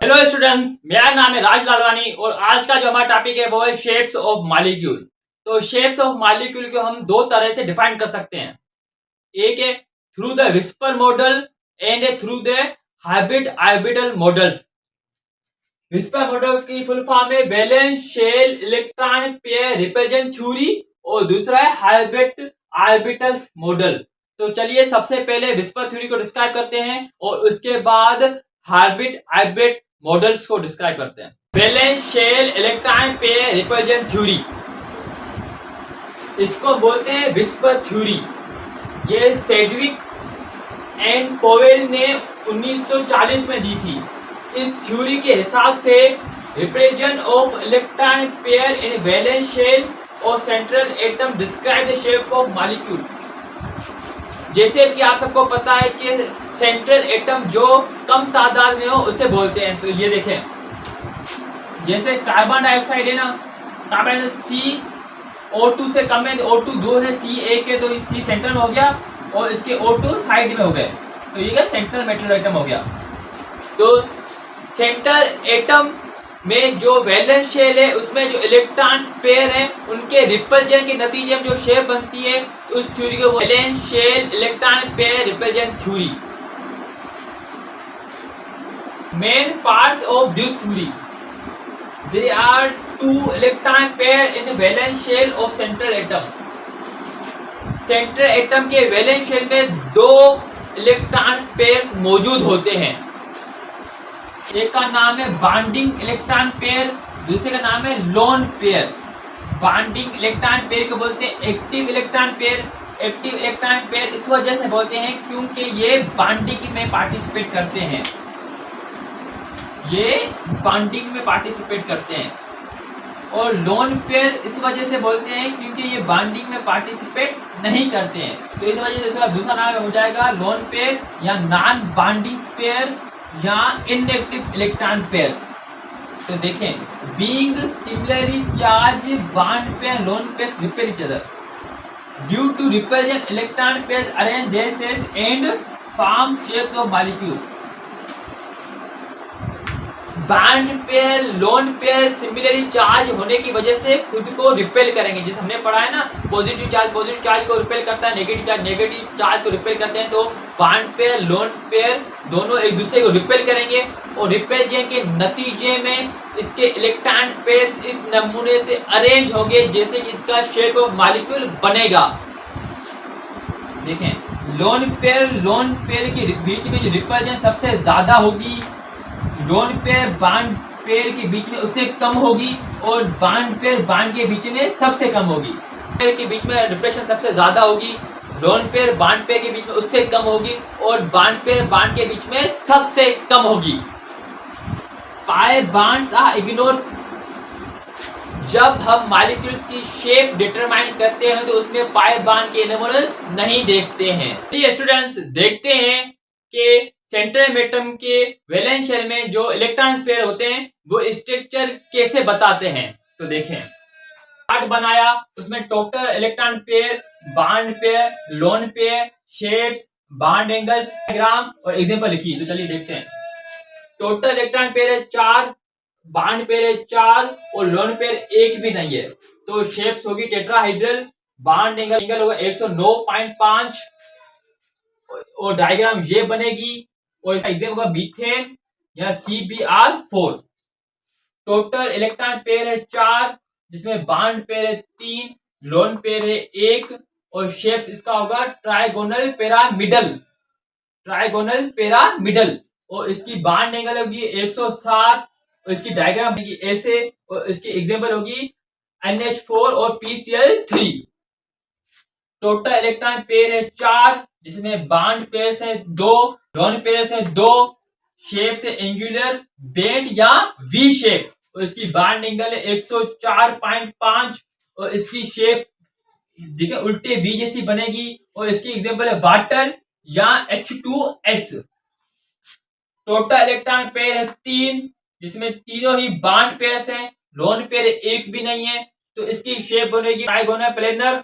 Hello students, मेरा नाम है राज लालवानी और आज का जो हमारा टॉपिक है वो है शेप्स ऑफ मॉलिक्यूल। तो शेप्स ऑफ मॉलिक्यूल को हम दो तरह से डिफाइन कर सकते हैं। एक है through the VSEPR model and through the hybrid orbital models. VSEPR model की फुल फॉर्म है valence shell electron pair repulsion theory और दूसरा है हाइब्रिड ऑर्बिटल्स मॉडल। तो चलिए सबसे पहले विस्पर थ्योरी को डिस्क्राइब करते हैं और उसके बाद हाइब्रिड ऑर्बिट मॉडल्स को डिस्क्राइब करते हैं। Valence shell electron pair repulsion theory, इसको बोलते हैं विस्पर थ्योरी। ये सेडविक एंड पोवेल ने 1940 में दी थी। इस थ्योरी के हिसाब से represent of electron pair in valence shells और central atom describe the shape of molecule. जैसे कि आप सबको पता है कि सेंट्रल एटम जो कम तादाद में हो उसे बोलते हैं। तो ये देखें, जैसे कार्बन डाइऑक्साइड है ना, कार्बन CO2 से कम है तो O2 2 है, C 1 है तो C सेंटर में हो गया और इसके O2 साइड में हो गए, तो ये क्या सेंट्रल मेटल एटम हो गया। तो सेंट्रल एटम में जो वैलेंस शेल है उसमें जो इलेक्ट्रॉन्स पेयर है उनके रिपल्जन के नतीजे में जो शेप बनती है उस थ्योरी को valence shell electron pair repulsion theory. Main parts of this theory, there are two electron pair in valence shell of central atom। Central atom के वैलेंस शेल में दो इलेक्ट्रॉन पेयर्स मौजूद होते हैं। एक का नाम है बॉन्डिंग इलेक्ट्रॉन पेयर, दूसरे का नाम है lone pair. Bonding electron pair को बोलते हैं active electron pair. Active electron pair इस वजह से बोलते हैं क्योंकि ये बॉन्डिंग में पार्टिसिपेट करते हैं, ये बॉन्डिंग में पार्टिसिपेट करते हैं। और लोन पेयर इस वजह से बोलते हैं क्योंकि ये बॉन्डिंग में पार्टिसिपेट नहीं करते हैं, तो इस वजह से इसका दूसरा नाम हो जाएगा लोन पेयर या नॉन बॉन्डिंग पेयर या इनएक्टिव इलेक्ट्रॉन पेयर्स। तो देखें, being similarly charge bond pair lone pairs repel each other due to repulsion electron pairs arrange themselves and form shapes of molecule. Bond pair lone pair similarly charge होने की वजह से खुद को repel करेंगे। जैसे हमने पढ़ा है ना, पॉजिटिव चार्ज को रिपेल करता है, नेगेटिव चार्ज को रिपेल करते हैं। तो बॉन्ड पेयर लोन पेयर दोनों एक दूसरे को रिपेल करेंगे और रिपेल्जन के नतीजे में इसके इलेक्ट्रॉन पेयर्स इस नमूने से अरेंज होंगे जैसे कि इसका शेप ऑफ मॉलिक्यूल बनेगा। देखें, लोन पेयर के बीच में जो रिपल्जन सबसे ज्यादा होगी, लोन पेयर बॉन्ड पेयर के बीच में उससे कम होगी और बॉन्ड पेयर बॉन्ड के बीच में सबसे कम होगी। पेयर के बीच में रिपल्शन सबसे ज्यादा होगी, लोन पेयर बॉन्ड पेयर के बीच में उससे कम होगी और बॉन्ड पेयर बॉन्ड के बीच में सबसे कम होगी। Pi bonds are ignore. जब हम मॉलिक्यूल्स की शेप डिटरमाइन करते हैं तो उसमें पाई बॉन्ड के एलिमेंट्स नहीं देखते हैं। स्टूडेंट्स, देखते हैं कि सेंट्रल एटम के वैलेंस शेल में जो इलेक्ट्रॉन पेयर होते हैं वो स्ट्रक्चर कैसे बताते हैं। तो देखें, चार्ट बनाया, उसमें total electron pair, bond pair, lone pair, shapes, bond angles, diagram और एग्जांपल लिखी। तो चलिए देखते हैं। टोटल इलेक्ट्रॉन पेयर है 4, बॉन्ड पेयर है 4 और लोन पेयर 1 भी नहीं है। तो शेप्स होगी टेट्राहाइड्रल, बॉन्ड एंगल होगा 109.5 और डायग्राम ये बनेगी और इसका एग्जांपल होगा मीथेन या CbR4। टोटल इलेक्ट्रॉन पेयर है 4 जिसमें बॉन्ड पेयर है 3, लोन पेयर है 1 और शेप्स इसका होगा ट्राइगोनल पिरामिडल और इसकी बॉन्ड एंगल होगी 107 और इसकी डायग्राम होगी ऐसे और इसकी एग्जांपल होगी NH4 और PCl3। टोटल इलेक्ट्रॉन पेयर है 4 जिसमें बॉन्ड पेयर्स है 2, लोन पेयर्स है 2, शेप से एंगुलर बेंड या वी शेप और इसकी बॉन्ड एंगल है 104.5 और इसकी शेप देखिए उल्टे वी जैसी बनेगी और इसकी एग्जांपल है वाटर या H2S। टोटल इलेक्ट्रॉन पेयर है 3 जिसमें तीनों ही बॉन्ड पेयर्स हैं, लोन पेयर 1 भी नहीं है, तो इसकी शेप बनेगी ट्राइगोनल प्लेनर।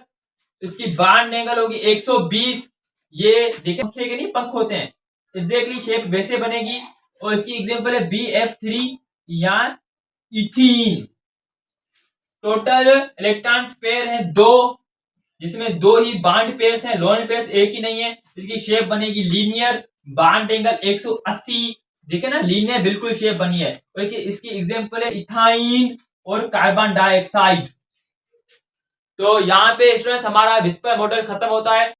इसकी बॉन्ड एंगल होगी 120। ये देखिए पंखे के नहीं पंख होते हैं, एग्जैक्टली शेप वैसे बनेगी और इसकी एग्जांपल है BF3 या इथीन। टोटल इलेक्ट्रॉन्स पेयर है 2, जिसमें 2 ही बॉन्ड पेयर्स हैं, लोन पेयर्स एक ही नहीं है। इसकी शेप बनेगी लीनियर, बॉन्ड एंगल 180, देखिए ना लीनियर बिल्कुल शेप बनी है। और इसकी एग्जांपल है इथाइन और कार्बन डाइऑक्साइड। तो यहाँ पे स्टूडेंट्स हमारा विस्पर मॉडल खत्म होता है।